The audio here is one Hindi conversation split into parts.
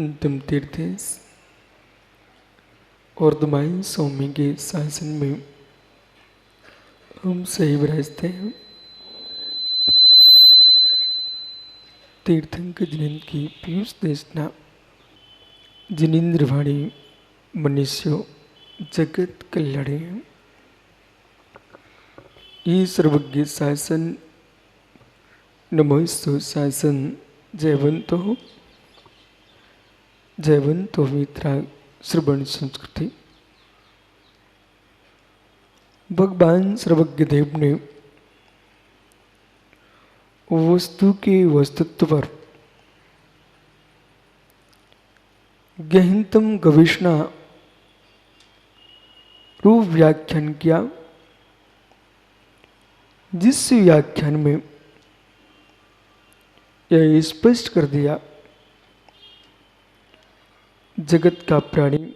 अंतिम तीर्थ और दुमाई स्वामी के शासन में हम सही विराजते हैं। तीर्थंकर जिनेन्द्र की पीयूष देशना जिनेन्द्रवाणी मनुष्यो जगत कल्याणे। ये सर्वज्ञ शासन नमोस्तु शासन जयवंतो मित्रा श्रवण संस्कृति। भगवान सर्वज्ञ देव ने वस्तु के वस्तुत्व पर गहनतम गवेषणा रूप व्याख्यान किया, जिस व्याख्यान में यह स्पष्ट कर दिया जगत का प्राणी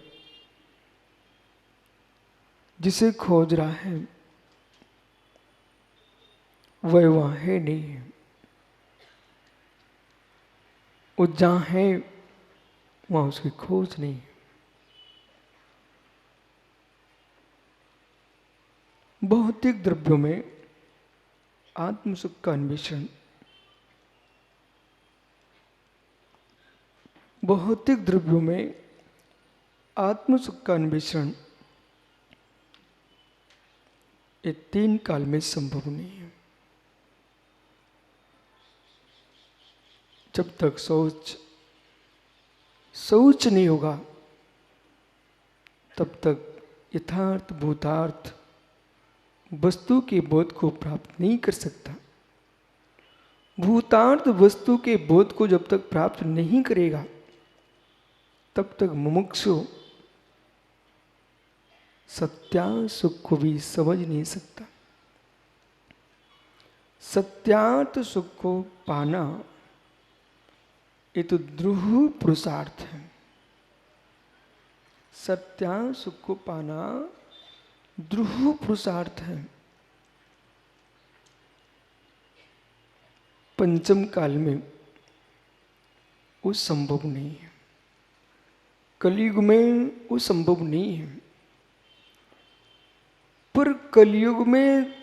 जिसे खोज रहा है वह वहां है नहीं, वो जहां है वहां उसकी खोज नहीं। भौतिक द्रव्यों में आत्मसुख का अन्वेषण, भौतिक द्रव्यों में आत्मसुख का अन्वेषण ये तीन काल में संभव नहीं है। जब तक सोच नहीं होगा तब तक यथार्थ भूतार्थ वस्तु के बोध को प्राप्त नहीं कर सकता। भूतार्थ वस्तु के बोध को जब तक प्राप्त नहीं करेगा तब तक मुमुक्षु सत्यासुख को भी समझ नहीं सकता। सत्यार्थ सुख को पाना ये तो ध्रुव पुरुषार्थ है। सत्यार्थ सुख को पाना ध्रुव पुरुषार्थ है। पंचम काल में वो संभव नहीं है, कलयुग में वो संभव नहीं है। पर कलयुग में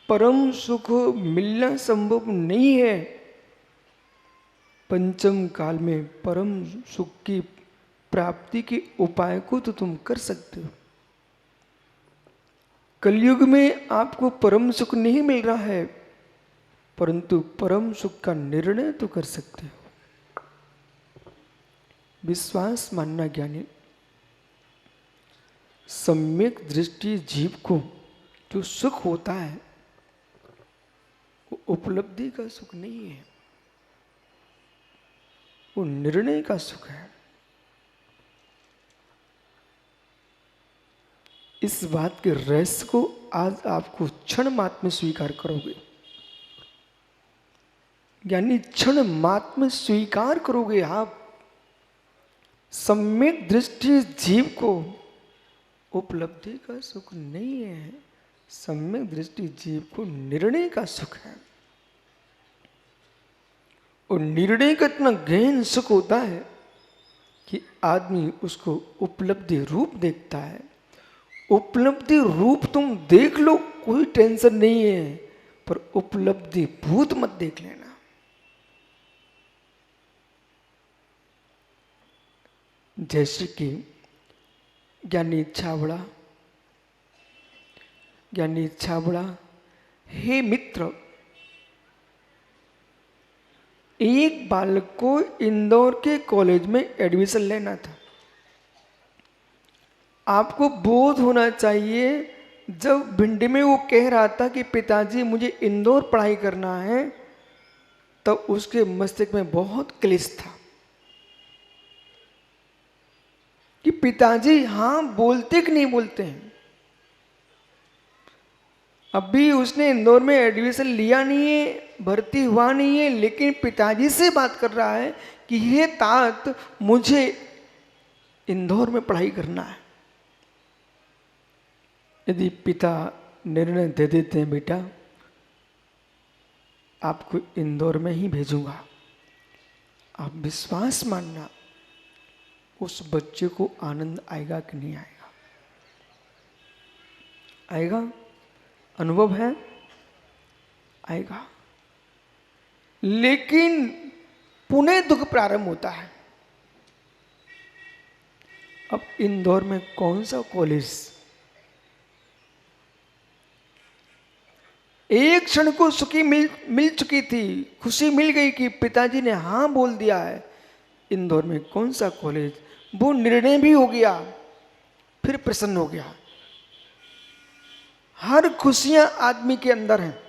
परम सुख मिलना संभव नहीं है। पंचम काल में परम सुख की प्राप्ति के उपाय को तो तुम कर सकते हो। कलयुग में आपको परम सुख नहीं मिल रहा है, परंतु परम सुख का निर्णय तो कर सकते हो। विश्वास मानना ज्ञानी। सम्यक दृष्टि जीव को जो सुख होता है वो उपलब्धि का सुख नहीं है, वो निर्णय का सुख है। इस बात के रहस्य को आज आपको क्षण मात्र में स्वीकार करोगे, यानी क्षण मात्र में स्वीकार करोगे आप। सम्यक दृष्टि जीव को उपलब्धि का सुख नहीं है, सम्यक दृष्टि जीव को निर्णय का सुख है। और निर्णय का इतना गहन सुख होता है कि आदमी उसको उपलब्धि रूप देखता है। उपलब्धि रूप तुम देख लो, कोई टेंशन नहीं है, पर उपलब्धि भूत मत देख लेना। जैसे कि ज्ञानी छाबड़ा, हे मित्र, एक बालक को इंदौर के कॉलेज में एडमिशन लेना था। आपको बोध होना चाहिए, जब भिंडी में वो कह रहा था कि पिताजी मुझे इंदौर पढ़ाई करना है, तब उसके मस्तिष्क में बहुत क्लेश था कि पिताजी हाँ बोलते कि नहीं बोलते हैं। अभी उसने इंदौर में एडमिशन लिया नहीं है, भर्ती हुआ नहीं है, लेकिन पिताजी से बात कर रहा है कि ये तात मुझे इंदौर में पढ़ाई करना है। यदि पिता निर्णय दे देते हैं बेटा आपको इंदौर में ही भेजूंगा, आप विश्वास मानना उस बच्चे को आनंद आएगा कि नहीं आएगा? आएगा? अनुभव है? आएगा। लेकिन पुनः दुख प्रारंभ होता है। अब इंदौर में कौन सा कॉलेज? एक क्षण को सुखी मिल चुकी थी, खुशी मिल गई कि पिताजी ने हाँ बोल दिया है। इंदौर में कौन सा कॉलेज? वो निर्णय भी हो गया, फिर प्रसन्न हो गया। हर खुशियां आदमी के अंदर हैं,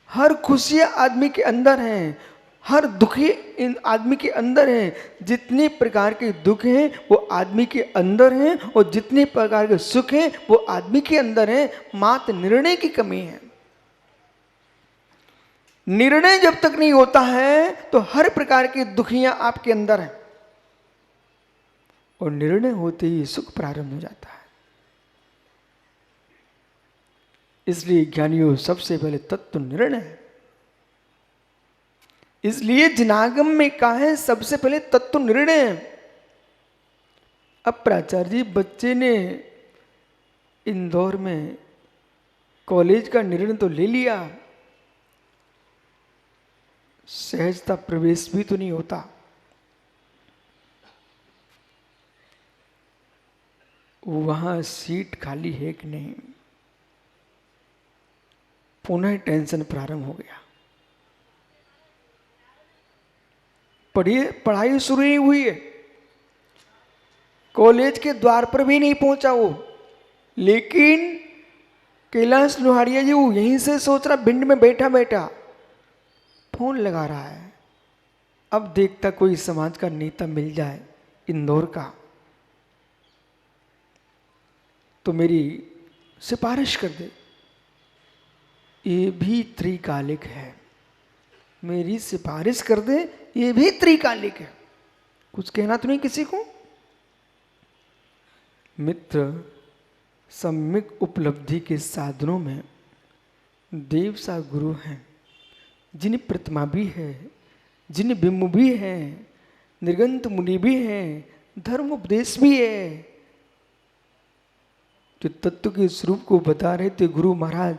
हर खुशियां आदमी के अंदर हैं, हर दुखी इन आदमी के अंदर हैं। जितने प्रकार के दुख हैं वो आदमी के अंदर हैं, और जितने प्रकार के सुख हैं वो आदमी के अंदर हैं। मात्र निर्णय की कमी है। निर्णय जब तक नहीं होता है तो हर प्रकार की दुखियां आपके अंदर हैं, और निर्णय होते ही सुख प्रारंभ हो जाता है। इसलिए ज्ञानियों सबसे पहले तत्व निर्णय है। इसलिए जिनागम में कहा है सबसे पहले तत्व निर्णय है। अब प्राचार्य जी, बच्चे ने इंदौर में कॉलेज का निर्णय तो ले लिया, सहजता प्रवेश भी तो नहीं होता। वहां सीट खाली है कि नहीं? पुनः टेंशन प्रारंभ हो गया। पढ़ाई शुरू नहीं हुई है, कॉलेज के द्वार पर भी नहीं पहुंचा वो, लेकिन कैलाश लोहारिया जी वो यहीं से सोच रहा, भिंड में बैठा बैठा फोन लगा रहा है। अब देखता कोई समाज का नेता मिल जाए इंदौर का तो मेरी सिफारिश कर दे। ये भी त्रिकालिक है, मेरी सिफारिश कर दे, ये भी त्रिकालिक है। कुछ कहना तो नहीं किसी को? मित्र, सम्यक उपलब्धि के साधनों में देव सा गुरु हैं, जिन प्रतिमा भी है, जिन बिंब भी है, निर्गंत मुनि भी हैं, धर्म उपदेश भी है। जो तत्व के स्वरूप को बता रहे थे गुरु महाराज,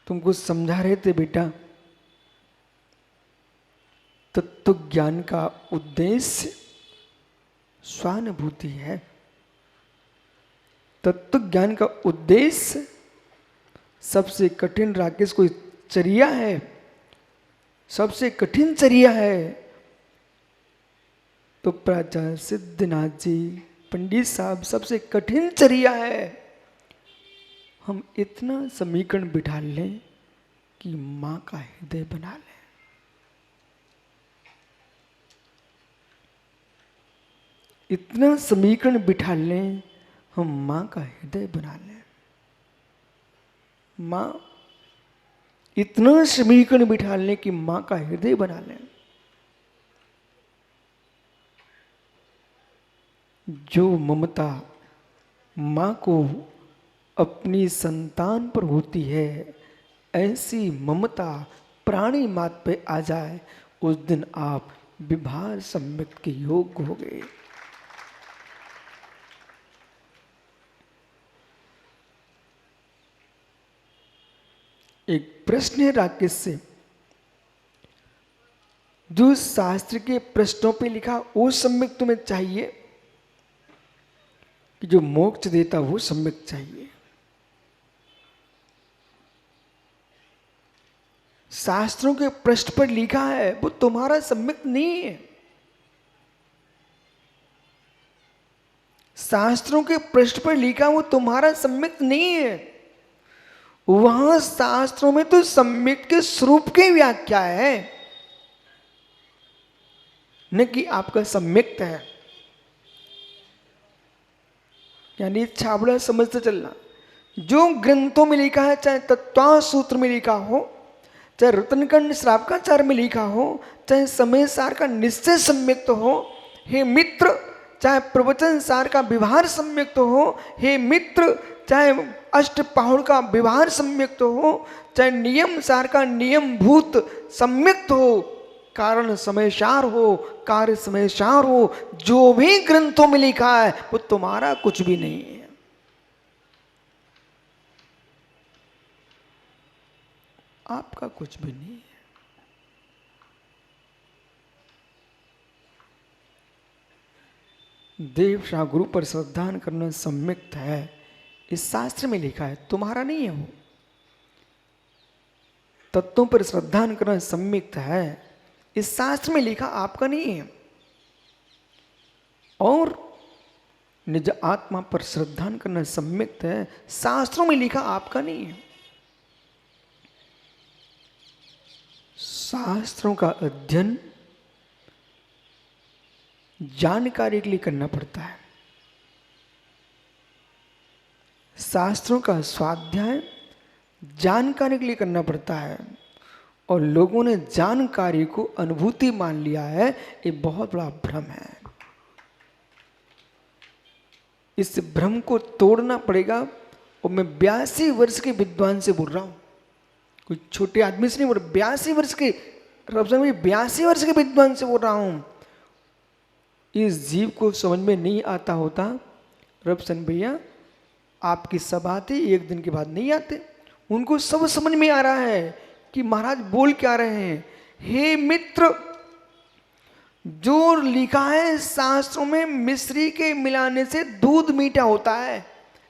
तुमको समझा रहे थे बेटा, तत्व ज्ञान का उद्देश्य स्वानुभूति है। तत्व ज्ञान का उद्देश्य सबसे कठिन, राकेश कोई चर्या है, सबसे कठिन चर्या है। तो प्राचार्य सिद्धनाथ जी, पंडित साहब, सबसे कठिन चर्या है। हम इतना समीकरण बिठा लें कि मां का हृदय बना लें। इतना समीकरण बिठा लें, हम मां का हृदय बना लें। मां, इतना समीकरण बिठा लें कि मां का हृदय बना लें। जो ममता मां को अपनी संतान पर होती है, ऐसी ममता प्राणी मात्र पे आ जाए, उस दिन आप विभार सम्यक के योग्य हो गए। एक प्रश्न है राकेश से, जो शास्त्र के प्रश्नों पे लिखा वो सम्यक तुम्हें चाहिए कि जो मोक्ष देता वो सम्यक चाहिए? शास्त्रों के पृष्ठ पर लिखा है वो तुम्हारा सम्यक नहीं है। शास्त्रों के पृष्ठ पर लिखा वो तुम्हारा सम्यक नहीं है। वहां शास्त्रों में तो सम्यक के स्वरूप की व्याख्या है, न कि आपका सम्यक है। यानी छाबड़ा समझते चलना। जो ग्रंथों में लिखा है, चाहे तत्व सूत्र में लिखा हो, चाहे रत्नकंड श्रावकाचार में लिखा हो, चाहे समय सार का निश्चय सम्यक तो हो, हे मित्र, चाहे प्रवचन सार का व्यवहार सम्यक तो हो, हे मित्र, चाहे अष्ट पहुड़ का व्यवहार सम्यक तो हो, चाहे नियम सार का नियम भूत सम्यक तो हो, कारण समयसार हो, कार्य समयसार हो, जो भी ग्रंथों में लिखा है वो तुम्हारा कुछ भी नहीं है। आपका कुछ भी नहीं है। देव शाह गुरु पर श्रद्धा करना सम्यक्त है, इस शास्त्र में लिखा है, तुम्हारा नहीं है वो। तत्वों पर श्रद्धा करना सम्यक्त है, इस शास्त्र में लिखा, आपका नहीं है। और निज आत्मा पर श्रद्धा करना सम्यक्त है, शास्त्रों में लिखा, आपका नहीं है। शास्त्रों का अध्ययन जानकारी के लिए करना पड़ता है, शास्त्रों का स्वाध्याय जानकारी के लिए करना पड़ता है। और लोगों ने जानकारी को अनुभूति मान लिया है, ये बहुत बड़ा भ्रम है। इस भ्रम को तोड़ना पड़ेगा। और मैं 82 वर्ष के विद्वान से बोल रहा हूं, कोई छोटे आदमी से नहीं बोल रहा, 82 वर्ष के, 82 वर्ष के विद्वान से बोल रहा हूं। इस जीव को समझ में नहीं आता होता, रबसन भैया आपकी सब आते एक दिन के बाद नहीं आते, उनको सब समझ में आ रहा है कि महाराज बोल क्या रहे हैं। हे मित्र, जो लिखा है शास्त्रों में, मिश्री के मिलाने से दूध मीठा होता है,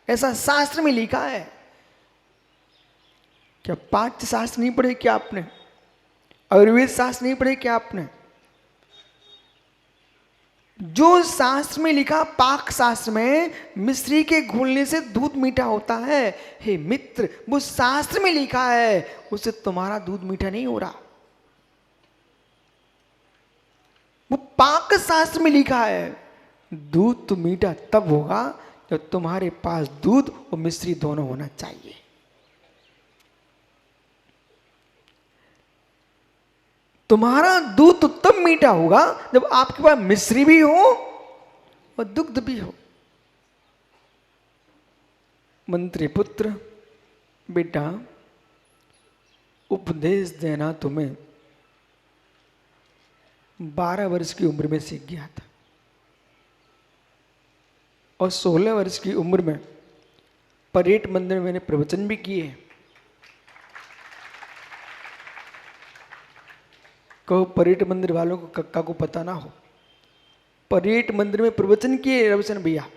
ऐसा शास्त्र में लिखा है। क्या पाठ्य शास्त्र नहीं पढ़े क्या आपने? आयुर्वेद शास्त्र नहीं पढ़े क्या आपने? जो शास्त्र में लिखा, पाक शास्त्र में, मिश्री के घुलने से दूध मीठा होता है, हे मित्र वो शास्त्र में लिखा है, उससे तुम्हारा दूध मीठा नहीं हो रहा। वो पाक शास्त्र में लिखा है, दूध तो मीठा तब होगा जब तुम्हारे पास दूध और मिश्री दोनों होना चाहिए। तुम्हारा दूध तो तब मीठा होगा जब आपके पास मिश्री भी हो और दुग्ध भी हो। मंत्री पुत्र, बेटा उपदेश देना तुम्हें 12 वर्ष की उम्र में सीख गया था, और 16 वर्ष की उम्र में परेड मंदिर में मैंने प्रवचन भी किए। कहो परेड मंदिर वालों को कक्का को पता ना हो, परेड मंदिर में प्रवचन किए रविशन भैया,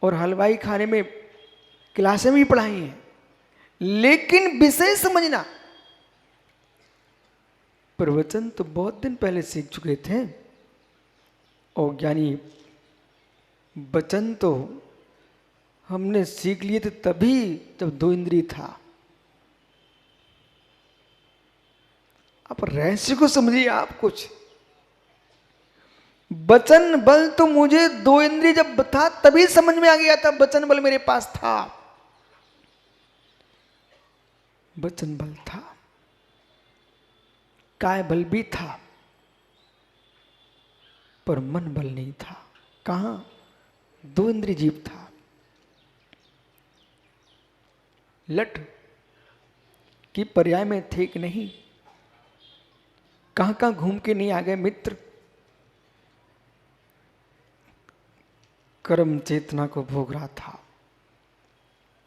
और हलवाई खाने में क्लासें भी पढ़ाई हैं। लेकिन विषय समझना, प्रवचन तो बहुत दिन पहले सीख चुके थे, और ज्ञानी वचन तो हमने सीख लिए थे तभी जब 2 इंद्रिय था। आप रहस्य को समझिए। आप कुछ वचन बल तो मुझे 2 इंद्रिय जब था तभी समझ में आ गया था, वचन बल मेरे पास था, वचन बल था, काय बल भी था, पर मन बल नहीं था। कहां? 2 इंद्रिय जीव था। लट की पर्याय में थे कि नहीं? कहां कहां घूम के नहीं आ गए मित्र? कर्म चेतना को भोग रहा था,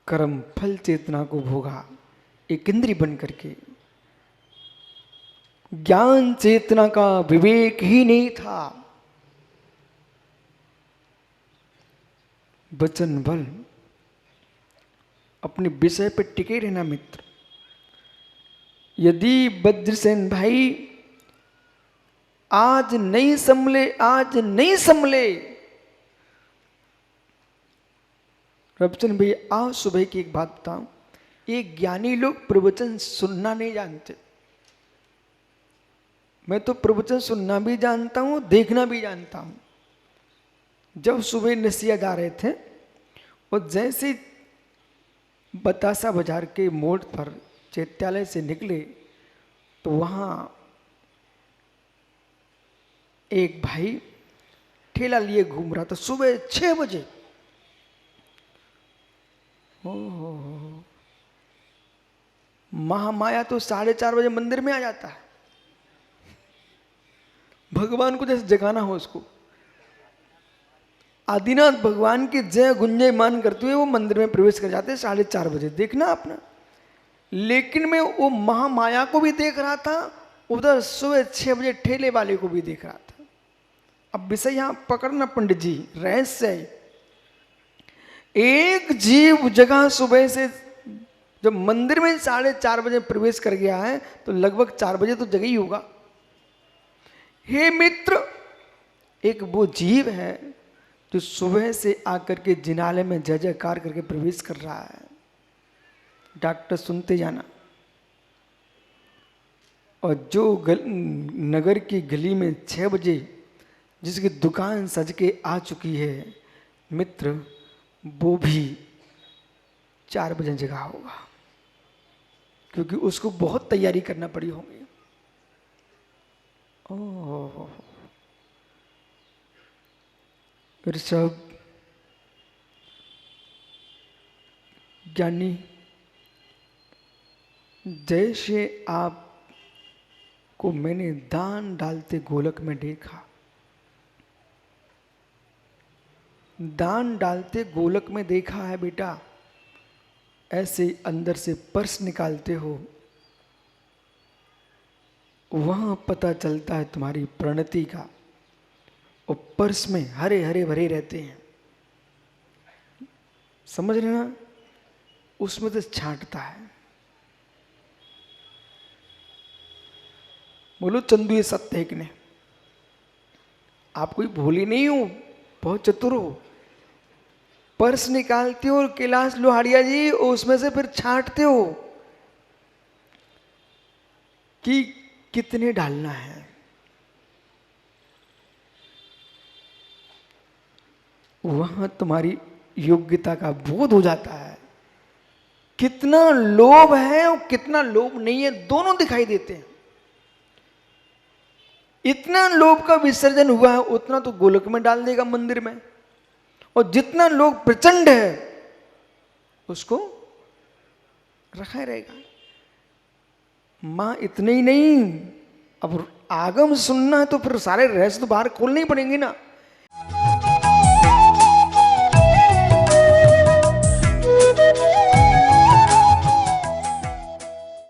कर्म फल चेतना को भोगा एक इंद्रिय बन करके। ज्ञान चेतना का विवेक ही नहीं था। वचन बल अपने विषय पर टिके रहना मित्र। यदि वज्रसेन भाई आज नहीं संभले, आज नहीं संभले, रबचंद भाई आज सुबह की एक बात बताऊं, ये ज्ञानी लोग प्रवचन सुनना नहीं जानते। मैं तो प्रवचन सुनना भी जानता हूं, देखना भी जानता हूं। जब सुबह नसिया जा रहे थे और जैसे बतासा बाजार के मोड़ पर चैत्यालय से निकले तो वहां एक भाई ठेला लिए घूम रहा था सुबह 6 बजे। महामाया तो 4:30 बजे मंदिर में आ जाता है। भगवान को जैसे जगाना हो उसको। आदिनाथ भगवान की जय गुंजयमान करते हुए वो मंदिर में प्रवेश कर जाते 4:30 बजे, देखना आपने। लेकिन मैं वो महामाया को भी देख रहा था, उधर सुबह 6 बजे ठेले वाले को भी देख रहा था। अब विषय यहां पकड़ना पंडित जी, रहस्य है। एक जीव जगह सुबह से जब मंदिर में 4:30 बजे प्रवेश कर गया है तो लगभग 4 बजे तो जगह ही होगा। हे मित्र, एक वो जीव है जो सुबह से आकर के जिनालय में जय जयकार करके प्रवेश कर रहा है। डॉक्टर सुनते जाना। और जो नगर की गली में 6 बजे जिसकी दुकान सज के आ चुकी है मित्र, वो भी 4 बजे जगह होगा, क्योंकि उसको बहुत तैयारी करना पड़ी होगी। ओह ऋषभ ज्ञानी, जैसे आप को मैंने दान डालते गोलक में देखा, दान डालते गोलक में देखा है बेटा, ऐसे अंदर से पर्स निकालते हो, वहां पता चलता है तुम्हारी प्रणति का। और पर्स में हरे हरे भरे रहते हैं, समझ रहे ना, उसमें से छांटता है। बोलो चंदू ये सत्य है कि नहीं? आप कोई भोली नहीं हो, बहुत चतुर हो। पर्स निकालते हो और कैलाश लोहाड़िया जी उसमें से फिर छांटते हो कि कितने डालना है। वहां तुम्हारी योग्यता का बोध हो जाता है, कितना लोभ है और कितना लोभ नहीं है, दोनों दिखाई देते हैं। इतना लोभ का विसर्जन हुआ है उतना तो गोलक में डाल देगा मंदिर में, और जितना लोभ प्रचंड है उसको रखा ही रहेगा। मां इतने ही नहीं, अब आगम सुनना है तो फिर सारे रहस्य तो बाहर खोलने ही पड़ेंगे ना।